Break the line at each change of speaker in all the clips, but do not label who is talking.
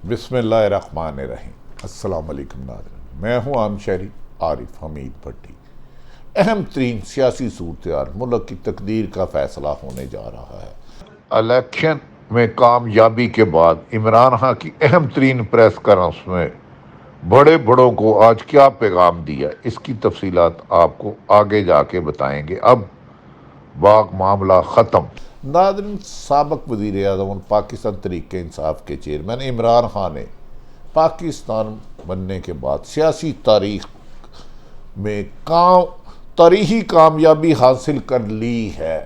बिस्मिल्लाहिर्रहमानिर्रहीम। अस्सलाम वालेकुम नाज़रीन, मैं हूँ आम शहरी आरिफ हमीद भट्टी। अहम तरीन सियासी सूरत मुल्क की तकदीर का फैसला होने जा रहा है। इलेक्शन में कामयाबी के बाद इमरान खान की अहम तरीन प्रेस कॉन्फ्रेंस में बड़े बड़ों को आज क्या पैगाम दिया, इसकी तफसीलात आपको आगे जाके बताएंगे। अब बाक मामला ख़त्म। नाज़रीन, साबिक़ वज़ीर आज़म पाकिस्तान तहरीक इंसाफ के चेयरमैन इमरान खान ने पाकिस्तान बनने के बाद सियासी तारीख में तारीखी कामयाबी हासिल कर ली है।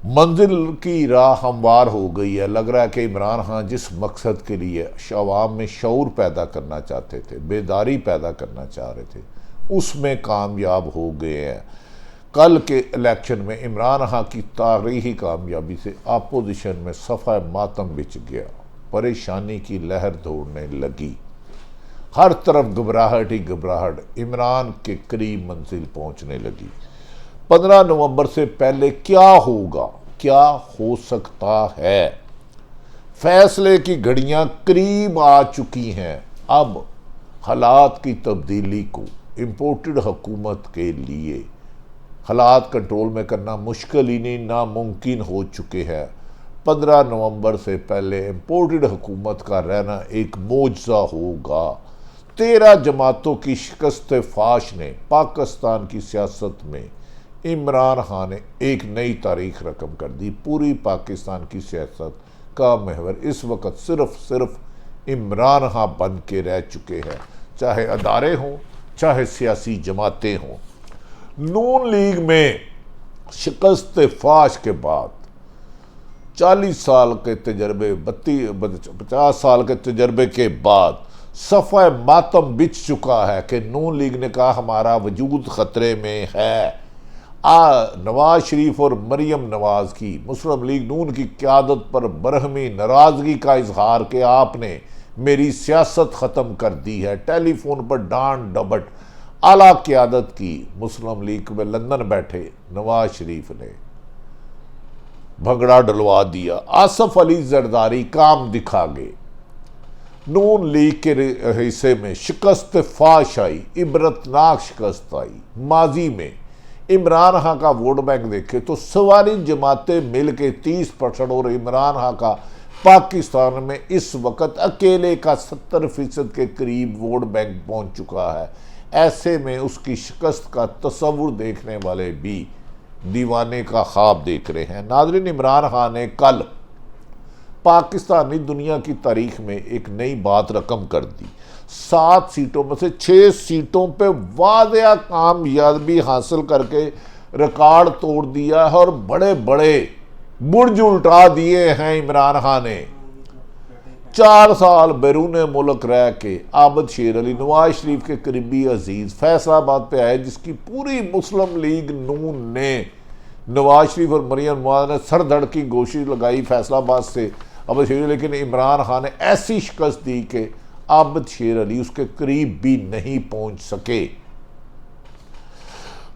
मंजिल की राह हमवार हो गई है। लग रहा है कि इमरान खान जिस मकसद के लिए अवाम में शऊर पैदा करना चाहते थे, बेदारी पैदा करना चाह रहे थे, उसमें कामयाब हो गए हैं। कल के इलेक्शन में इमरान खान की तारीखी कामयाबी से अपोजिशन में सफ़ा मातम बिछ गया। परेशानी की लहर दौड़ने लगी। हर तरफ घबराहट ही घबराहट इमरान के करीब मंजिल पहुंचने लगी। 15 नवंबर से पहले क्या होगा, क्या हो सकता है, फैसले की घड़ियां करीब आ चुकी हैं। अब हालात की तब्दीली को इम्पोर्टेड हुकूमत के लिए हालात कंट्रोल में करना मुश्किल ही नहीं, नामुमकिन हो चुके हैं। 15 नवंबर से पहले इम्पोर्टेड हुकूमत का रहना एक मौजज़ा होगा। 13 जमातों की शिकस्त फाश ने पाकिस्तान की सियासत में इमरान खान ने एक नई तारीख रकम कर दी। पूरी पाकिस्तान की सियासत का महवर इस वक्त सिर्फ इमरान खान बन के रह चुके हैं, चाहे अदारे हों, चाहे सियासी जमातें हों। नून लीग में शिकस्त फाश के बाद 40 साल के तजर्बे 50 साल के तजर्बे के बाद सफ़ा मातम बिछ चुका है कि नून लीग ने कहा हमारा वजूद ख़तरे में है। नवाज शरीफ और मरियम नवाज की मुस्लिम लीग नून की क़यादत पर बरहमी नाराज़गी का इजहार कि आपने मेरी सियासत ख़त्म कर दी है। टेलीफोन पर डांट डपट आला क़यादत की मुस्लिम लीग में लंदन बैठे नवाज शरीफ ने भगड़ा डलवा दिया। आसफ अली जरदारी काम दिखा गए। नून लीग के हिस्से में शिकस्त फाश आई, इबरतनाक शिकस्त आई। माजी में इमरान खान का वोट बैंक देखे तो सवारी जमातें मिल के 30% और इमरान खान का पाकिस्तान में इस वक्त अकेले का 70% के करीब वोट बैंक पहुंच चुका है। ऐसे में उसकी शिकस्त का तस्वुर देखने वाले भी दीवाने का ख्वाब देख रहे हैं। नाज़रीन, इमरान खान ने कल पाकिस्तानी दुनिया की तारीख में एक नई बात रकम कर दी। 7 सीटों में से 6 सीटों पे वादिया कामयाबी हासिल करके रिकॉर्ड तोड़ दिया है और बड़े बड़े बुर्ज उल्टा दिए हैं इमरान खान ने। 4 साल बैरून मुल्क रह के आबद शेर अली नवाज शरीफ के करीबी अजीज फैसलाबाद पे आए, जिसकी पूरी मुस्लिम लीग नून ने नवाज शरीफ और मरियम नवाज ने सर धड़ की गोशी लगाई फैसलाबाद से आबद शेर, लेकिन इमरान खान ने ऐसी शिकस्त दी कि आबद शेर अली उसके करीब भी नहीं पहुंच सके।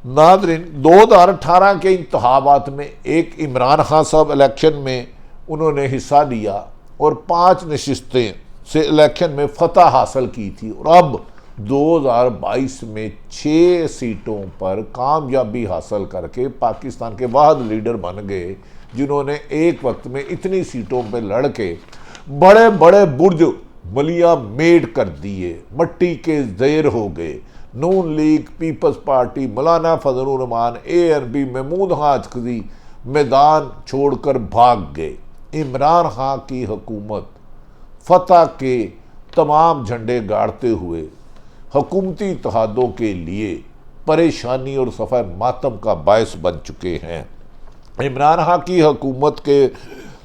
नाज़रीन, 2018 के इंतखाबात में एक इमरान खान साहब इलेक्शन में उन्होंने हिस्सा लिया और 5 नशिस्तें से इलेक्शन में फतह हासिल की थी और अब 2022 में 6 सीटों पर कामयाबी हासिल करके पाकिस्तान के वाहिद लीडर बन गए, जिन्होंने एक वक्त में इतनी सीटों पर लड़ के बड़े बड़े बुर्ज मलिया मेड कर दिए, मट्टी के ज़ेर हो गए। नून लीग, पीपल्स पार्टी, मौलाना फजलुर रहमान, ANP, महमूद हाजकजी मैदान छोड़कर भाग गए। इमरान खान की हुकूमत फतह के तमाम झंडे गाड़ते हुए हुकूमती इत्तेहादों के लिए परेशानी और सफ़ा मातम का बायस बन चुके हैं। इमरान खान की हुकूमत के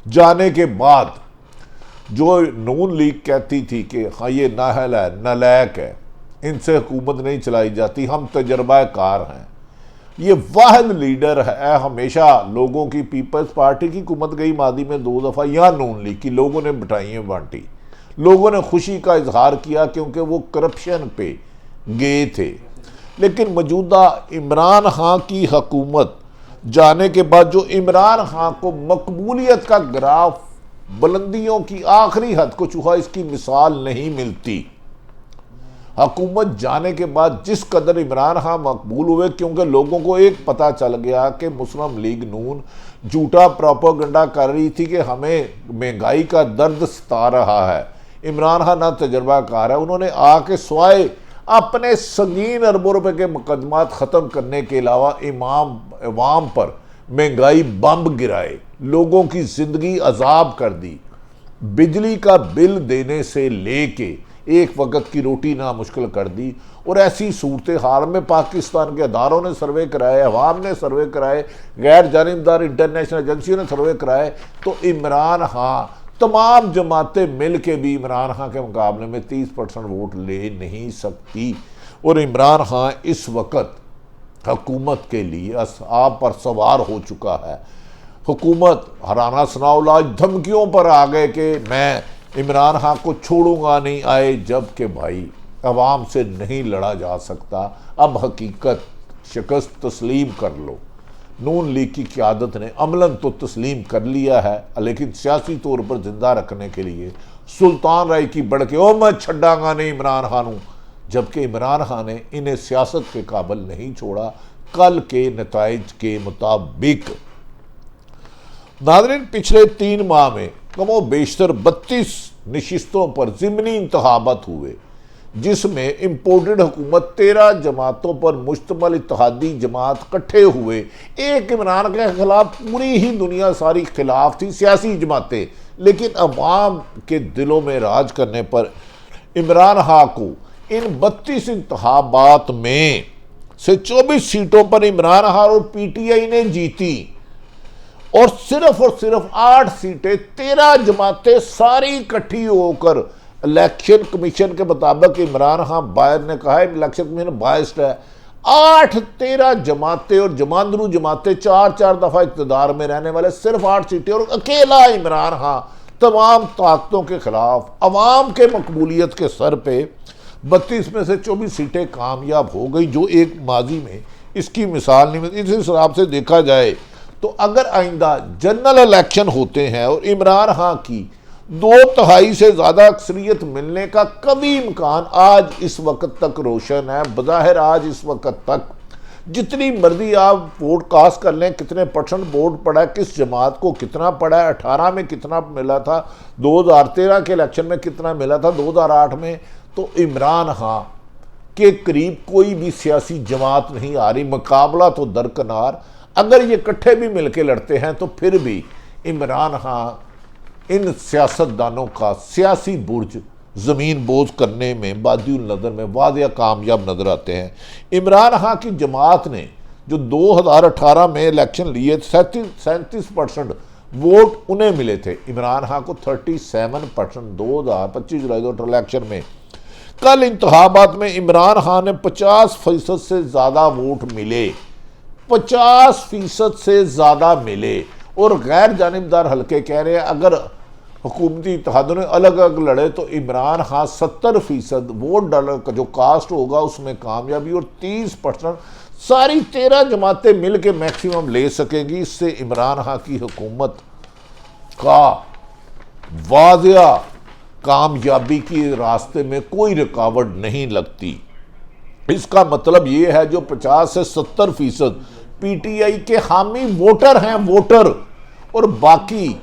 जाने के बाद जो नून लीग कहती थी कि हाँ ये नाहल है, नालायक है, इनसे हुकूमत नहीं चलाई जाती, हम तजर्बा कार हैं, ये वाहिद लीडर है। हमेशा लोगों की पीपल्स पार्टी की हुकूमत गई मादी में 2 दफ़ा, या नून लीग की लोगों ने मिठाइयाँ बांटी, लोगों ने खुशी का इजहार किया क्योंकि वो करप्शन पे गए थे। लेकिन मौजूदा इमरान खान की हुकूमत जाने के बाद जो इमरान खान को मकबूलियत का ग्राफ बुलंदियों की आखिरी हद को छुआ, इसकी मिसाल नहीं मिलती। हुकूमत जाने के बाद जिस कदर इमरान खान मकबूल हुए, क्योंकि लोगों को एक पता चल गया कि मुस्लिम लीग नून झूठा प्रोपेगेंडा कर रही थी कि हमें महंगाई का दर्द सता रहा है। इमरान खान ना तजर्बाकार है, उन्होंने आके स्वाए अपने संगीन अरबों रुपए के मुकदमात ख़त्म करने के अलावा इमाम पर महंगाई बम गिराए, लोगों की ज़िंदगी अजाब कर दी। बिजली का बिल देने से लेके एक वक्त की रोटी ना मुश्किल कर दी। और ऐसी सूरत हाल में पाकिस्तान के अदारों ने सर्वे कराए, अवाम ने सर्वे कराए, गैर जानिबदार इंटरनेशनल एजेंसियों ने सर्वे कराए, तो इमरान खान तमाम जमातें मिल के भी इमरान खान के मुकाबले में 30% वोट ले नहीं सकती। और इमरान खान इस वक्त हुकूमत के लिए असहाब पर सवार हो चुका है। हुकूमत हराना सनाउल्लाह धमकियों पर आ गए कि मैं इमरान खान को छोड़ूंगा नहीं आए, जबकि भाई अवाम से नहीं लड़ा जा सकता। अब हकीकत शिकस्त तस्लीम कर लो। नून लीग की क़यादत ने अमलन तो तस्लीम कर लिया है, लेकिन सियासी तौर पर जिंदा रखने के लिए सुल्तान राय की बढ़ के ओ मैं छड्डांगा नहीं इमरान खान, जबकि इमरान खान ने इन्हें सियासत के काबिल नहीं छोड़ा। कल के नताइज के मुताबिक नाज़रीन, पिछले 3 माह में कमो बेशतर 32 नशिस्तों पर ज़िमनी इंतखाबात हुए, जिसमें इम्पोर्टेड हुकूमत 13 जमातों पर मुश्तमल इत्तेहादी जमात इकट्ठे हुए। एक इमरान के खिलाफ पूरी ही दुनिया सारी खिलाफ थी, सियासी जमातें, लेकिन अवाम के दिलों में राज करने पर इमरान खान को इन 32 इंतखाबात में से 24 सीटों पर इमरान खान और PTI ने जीती। और सिर्फ 8 सीटें 13 जमातें सारी इकट्ठी होकर, इलेक्शन कमीशन के मुताबिक इमरान खान बायर ने कहा है इलेक्शन कमीशन बायस्ड है, 13 जमातें और जमांदरू जमातें 4 दफ़ा इक़्तिदार में रहने वाले, सिर्फ 8 सीटें और अकेला इमरान खान तमाम ताकतों के खिलाफ अवाम के मकबूलियत के सर पे 32 में से 24 सीटें कामयाब हो गई, जो एक माजी में इसकी मिसाल नहीं मिलती। इस हिसाब से देखा जाए तो अगर आइंदा जनरल इलेक्शन होते हैं और इमरान खान की 2/3 से ज़्यादा अक्सरियत मिलने का कभी इम्कान आज इस वक्त तक रोशन है। बज़ाहिर आज इस वक्त तक जितनी मर्जी आप वोट कास्ट कर लें, कितने % वोट पड़ा है, किस जमात को कितना पड़ा है, 18 में कितना मिला था, 2013 के इलेक्शन में कितना मिला था, 2008 में, तो इमरान खान के करीब कोई भी सियासी जमात नहीं आ रही। मुकाबला तो दरकिनार, अगर ये इकट्ठे भी मिलके लड़ते हैं तो फिर भी इमरान खान इन सियासतदानों का सियासी बुर्ज ज़मीन बोझ करने में बादियुल नज़र में वादिया कामयाब नज़र आते हैं। इमरान खान की जमात ने जो 2018 में इलेक्शन लिए 37% वोट उन्हें मिले थे, इमरान खान को 37% 2025 जुलाई इलेक्शन में। कल इंतखाबात में इमरान खान ने 50% से ज़्यादा वोट मिले, 50% से ज़्यादा मिले। और गैर जानिबदार हल्के कह रहे हैं अगर हुकूमती इत्तेहादों ने अलग अलग लड़े तो इमरान खान 70% वोट डालर का जो कास्ट होगा उसमें कामयाबी, और 30% सारी 13 जमातें मिल के मैक्सिमम ले सकेंगी। इससे इमरान खान की हुकूमत का वाज़िया कामयाबी के रास्ते में कोई रुकावट नहीं लगती। इसका मतलब ये है जो 50 से 70% PTI के हामी वोटर हैं, वोटर, और बाकी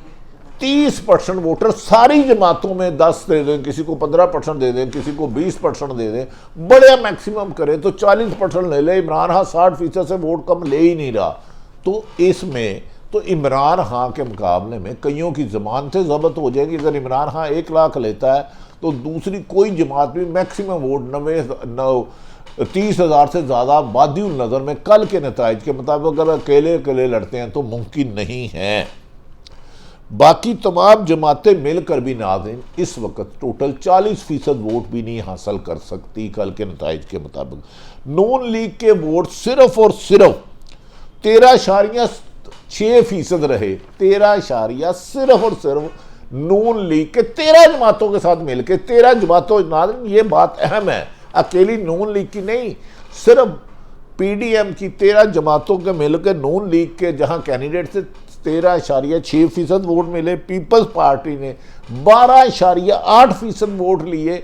30% वोटर सारी जमातों में 10 दे दें, किसी को 15% दे दें, किसी को 20% दे दें, बड़े मैक्सिमम करें तो 40% ले ले। इमरान खान 60% से वोट कम ले ही नहीं रहा। तो इसमें तो इमरान खान के मुकाबले में कईयों की ज़मानतें ज़ब्त हो जाएंगी। अगर इमरान खान 1 लाख लेता है तो दूसरी कोई जमात भी मैक्सिमम वोट 30,000 से ज़्यादा बादियुल नज़र में कल के नताइज के मुताबिक अगर अकेले लड़ते हैं तो मुमकिन नहीं है। बाकी तमाम जमातें मिलकर भी नाज़रीन इस वक्त टोटल 40% वोट भी नहीं हासिल कर सकती कल के नताइज के मुताबिक। नून लीग के वोट सिर्फ और सिर्फ 13.6% रहे। 13 सिर्फ और सिर्फ नून लीग के 13 जमातों के साथ मिलकर 13 जमातों, नाज़रीन ये बात अहम है, अकेली नून लीग की नहीं, सिर्फ PDM की 13 जमातों के मिलकर नून लीग के जहां कैंडिडेट से 13.6% वोट मिले, पीपल्स पार्टी ने 12.8% वोट लिए।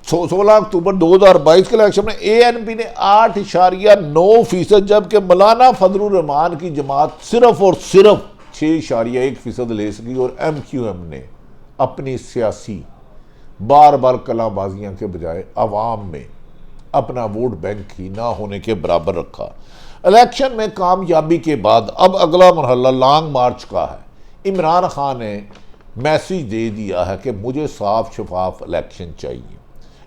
16 अक्टूबर 2022 के इलेक्शन में ANP ने 8.9%, जबकि मौलाना फजलुर रहमान की जमात सिर्फ और सिर्फ 6.1% ले सकी। और MQM ने अपनी सियासी बार बार कलाबाजियां के बजाय अवाम में अपना वोट बैंक ही ना होने के बराबर रखा। इलेक्शन में कामयाबी के बाद अब अगला मरहला लॉन्ग मार्च का है। इमरान खान ने मैसेज दे दिया है कि मुझे साफ शफाफ इलेक्शन चाहिए,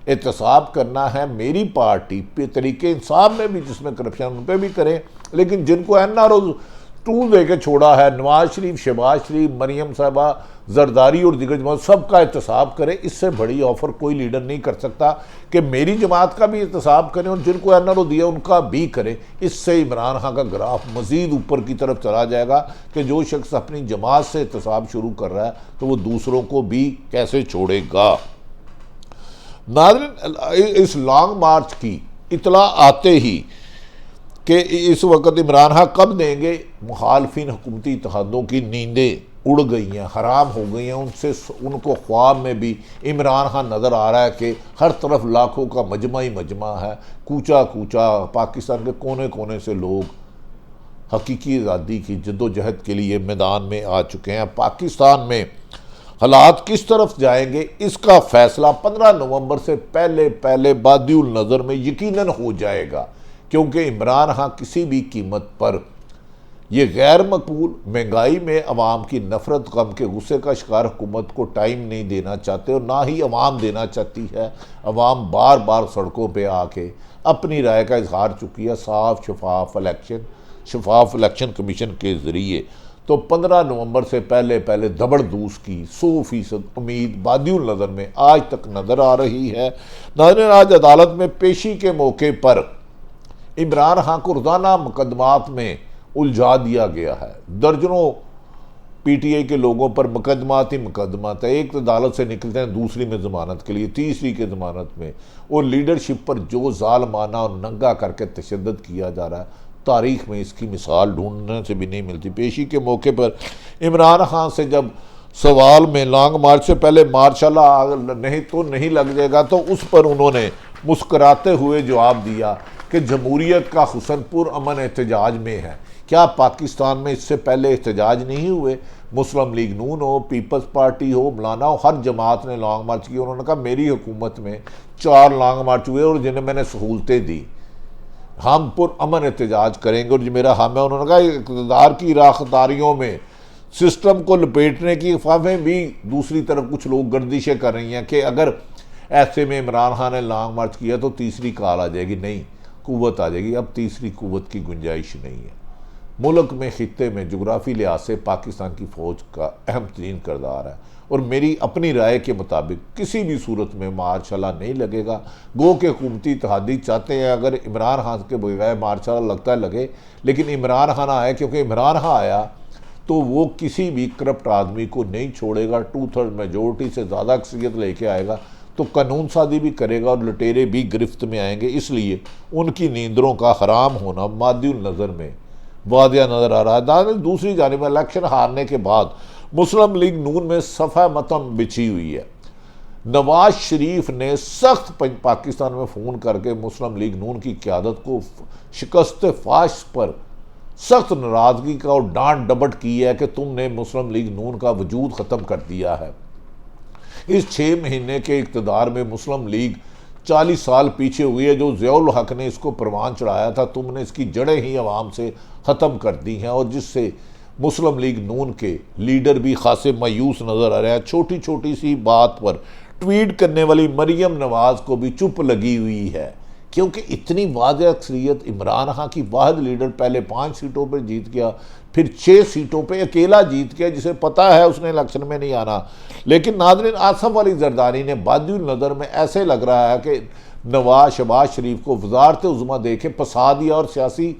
एहतसाब करना है मेरी पार्टी पे, तरीके इंसाफ में भी जिसमें करप्शन उन पर भी करें, लेकिन जिनको NRO टूल दे के छोड़ा है, नवाज शरीफ, शहबाज शरीफ, मरियम साहबा, जरदारी और दिग्गज जमात, सबका एहतसाब करें। इससे बड़ी ऑफर कोई लीडर नहीं कर सकता कि मेरी जमात का भी एहतसाब करें और जिनको NRO दिया उनका भी करें। इससे इमरान खान का ग्राफ मजीद ऊपर की तरफ चला जाएगा कि जो शख्स अपनी जमात से एहतसाब शुरू कर रहा है तो वो दूसरों को भी कैसे छोड़ेगा। नाज़रीन, इस लॉन्ग मार्च की इतला आते ही कि इस वक्त इमरान खान कब देंगे, मुखालफिन हुकूमती इत्तेहादों की नींदें उड़ गई हैं, हराम हो गई हैं। उनको ख्वाब में भी इमरान खान नज़र आ रहा है कि हर तरफ लाखों का मजमा ही मजमा है, कूचा कूचा पाकिस्तान के कोने कोने से लोग हकीकी आज़ादी की जद्दोजहद के लिए मैदान में आ चुके हैं। पाकिस्तान में हालात किस तरफ जाएंगे इसका फैसला 15 नवंबर से पहले बादिउल नज़र में यकीनन हो जाएगा, क्योंकि इमरान खान किसी भी कीमत पर ये गैर मकबूल महंगाई में अवाम की नफरत गम के गुस्से का शिकार हुकूमत को टाइम नहीं देना चाहते और ना ही अवाम देना चाहती है। अवाम बार बार सड़कों पे आके अपनी राय का इजहार चुकी है साफ शफाफ इलेक्शन कमीशन के ज़रिए। तो 15 नवंबर से पहले दबड़दूस की 100% उम्मीद बादिउल नज़र में आज तक नज़र आ रही है। नाज़रीन, आज अदालत में पेशी के मौके पर इमरान खान को रोज़ाना मुकदमात में उलझा दिया गया है। दर्जनों PTI के लोगों पर मुकदमात ही मुकदमात है। एक अदालत से निकलते हैं दूसरी में ज़मानत के लिए, तीसरी के ज़मानत में, और लीडरशिप पर जो ज़ालमाना और नंगा करके तशद्दुद किया जा रहा है, तारीख़ में इसकी मिसाल ढूंढने से भी नहीं मिलती। पेशी के मौके पर इमरान खान से जब सवाल में लॉन्ग मार्च से पहले मार्शाल्लाह नहीं तो नहीं लग जाएगा, तो उस पर उन्होंने मुस्कराते हुए जवाब दिया कि जमहूरियत का हुस्न पुरअमन एहतजाज में है। क्या पाकिस्तान में इससे पहले एहतजाज नहीं हुए? मुस्लिम लीग नून हो, पीपल्स पार्टी हो, मौलाना हो, हर जमात ने लॉन्ग मार्च किया। उन्होंने कहा मेरी हुकूमत में 4 लॉन्ग मार्च हुए और जिन्हें मैंने सहूलतें दी, हम पुरअमन एहतजाज करेंगे और जो मेरा हम है। उन्होंने कहा इक़्तिदार की राखदारियों में सिस्टम को लपेटने की अफवाहें भी दूसरी तरफ कुछ लोग गर्दिशें कर रही हैं कि अगर ऐसे में इमरान खान ने लॉन्ग मार्च किया तो तीसरी काल आ जाएगी। नहीं, कुव्वत आ जाएगी। अब तीसरी कुव्वत की गुंजाइश नहीं है। मुल्क में खित्ते में जोग्राफी लिहाज से पाकिस्तान की फ़ौज का अहम तरीन किरदार है और मेरी अपनी राय के मुताबिक किसी भी सूरत में मार्शाल्लाह नहीं लगेगा। गो के हुकूमती इत्तेहादी चाहते हैं अगर इमरान खान के बगैर मार्शाल्लाह लगता है लगे, लेकिन इमरान खान आया, क्योंकि इमरान खान आया तो वो किसी भी करप्ट आदमी को नहीं छोड़ेगा। 2/3 मेजोरिटी से ज़्यादा अक्सरियत लेके आएगा तो कानून साजी भी करेगा और लुटेरे भी गिरफ्त में आएंगे। इसलिए उनकी नींदरों का हराम होना मादिउल नज़र में वादिया नज़र आ रहा है। दूसरी जानिब इलेक्शन हारने के बाद मुस्लिम लीग नून में सफ़ा मतम बिछी हुई है। नवाज शरीफ ने सख्त पाकिस्तान में फ़ोन करके मुस्लिम लीग नून की क़यादत को शिकस्त फाश पर सख्त नाराज़गी का और डांट डपट की है कि तुमने मुस्लिम लीग नून का वजूद ख़त्म कर दिया है। इस 6 महीने के इक़्तिदार में मुस्लिम लीग 40 साल पीछे हुई है। जो ज़ियाउल हक ने इसको परवान चढ़ाया था, तुमने इसकी जड़ें ही अवाम से ख़त्म कर दी हैं और जिससे मुस्लिम लीग नून के लीडर भी खासे मायूस नज़र आ रहे हैं। छोटी छोटी सी बात पर ट्वीट करने वाली मरियम नवाज़ को भी चुप लगी हुई है, क्योंकि इतनी वाज़ेह अक्सरियत इमरान खान की वाहिद लीडर पहले 5 सीटों पर जीत गया, फिर 6 सीटों पे अकेला जीत गया, जिसे पता है उसने इलेक्शन में नहीं आना। लेकिन नाज़रीन, आसफ अली जरदारी ने बादिउल नज़र में ऐसे लग रहा है कि नवाज शहबाज शरीफ को वज़ारत उज़्मा देके फंसा दिया और सियासी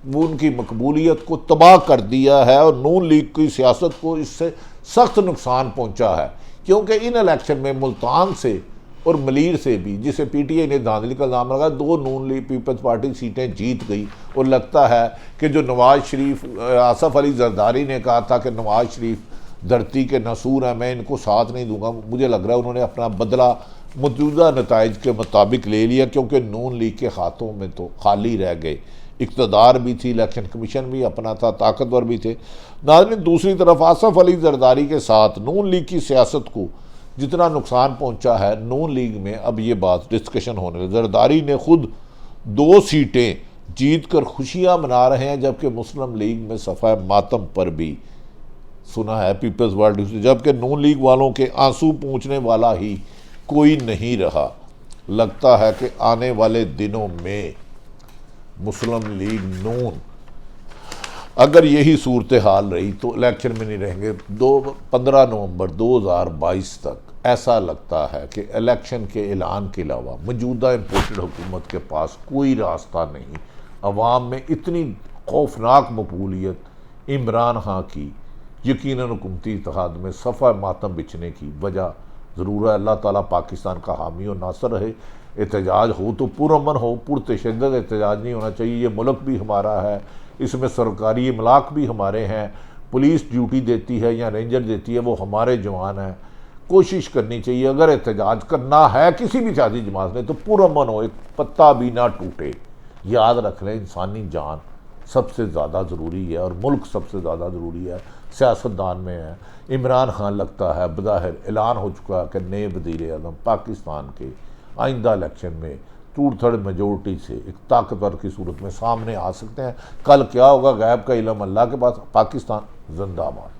वो उनकी मकबूलियत को तबाह कर दिया है और नून लीग की सियासत को इससे सख्त नुकसान पहुँचा है। क्योंकि इन इलेक्शन में मुल्तान से और मलीर से भी, जिसे पीटीआई ने धांधली का इल्ज़ाम लगाया, 2 नून लीग पीपल्स पार्टी सीटें जीत गई। और लगता है कि जो नवाज शरीफ, आसफ अली जरदारी ने कहा था कि नवाज शरीफ धरती के नसूर हैं, मैं इनको साथ नहीं दूंगा, मुझे लग रहा है उन्होंने अपना बदला मौजूदा नताइज के मुताबिक ले लिया, क्योंकि नून लीग के हाथों में तो खाली रह गए। इक़्तिदार भी थी, इलेक्शन कमीशन भी अपना था, ताकतवर भी थे। नाज़रीन, दूसरी तरफ आसफ अली जरदारी के साथ नून लीग की सियासत को जितना नुकसान पहुंचा है, नून लीग में अब ये बात डिस्कशन होने लगी। जरदारी ने खुद 2 सीटें जीत कर खुशियाँ मना रहे हैं, जबकि मुस्लिम लीग में सफ़ा मातम पर भी सुना है पीपल्स वर्ल्ड न्यूज़, जबकि नून लीग वालों के आंसू पूंछने वाला ही कोई नहीं रहा। लगता है कि आने वाले दिनों में मुस्लिम लीग नून अगर यही सूरत हाल रही तो इलेक्शन में नहीं रहेंगे। 15 नवंबर 2022 तक ऐसा लगता है कि इलेक्शन के ऐलान के अलावा मौजूदा इम्पोर्टेड हुकूमत के पास कोई रास्ता नहीं। अवाम में इतनी खौफनाक मकबूलियत इमरान खान की, यकीनन हुकूमती इत्तेहाद में सफ़ा मातम बिछने की वजह ज़रूर है। अल्लाह ताला पाकिस्तान का हामी और नासर रहे। एहतजाज हो तो पुरअमन हो, पुरतशद्दुद एहतजाज नहीं होना चाहिए। ये मुल्क भी हमारा है, इसमें सरकारी इमलाक भी हमारे हैं, पुलिस ड्यूटी देती है या रेंजर देती है, वो हमारे जवान हैं। कोशिश करनी चाहिए, अगर एहतजाज करना है किसी भी सियासी जमात ने तो पुरअमन हो, एक पत्ता भी ना टूटे। याद रख लें, इंसानी जान सबसे ज़्यादा ज़रूरी है और मुल्क सबसे ज़्यादा ज़रूरी है, सियासतदान में है। इमरान खान लगता है बज़ाहिर ऐलान हो चुका है कि नए वज़ीर आज़म पाकिस्तान के आइंदा इलेक्शन में 2/3 मेजोरिटी से एक ताकतवर की सूरत में सामने आ सकते हैं। कल क्या होगा, गैब का इल्म अल्लाह के पास। पाकिस्तान जिंदाबाद।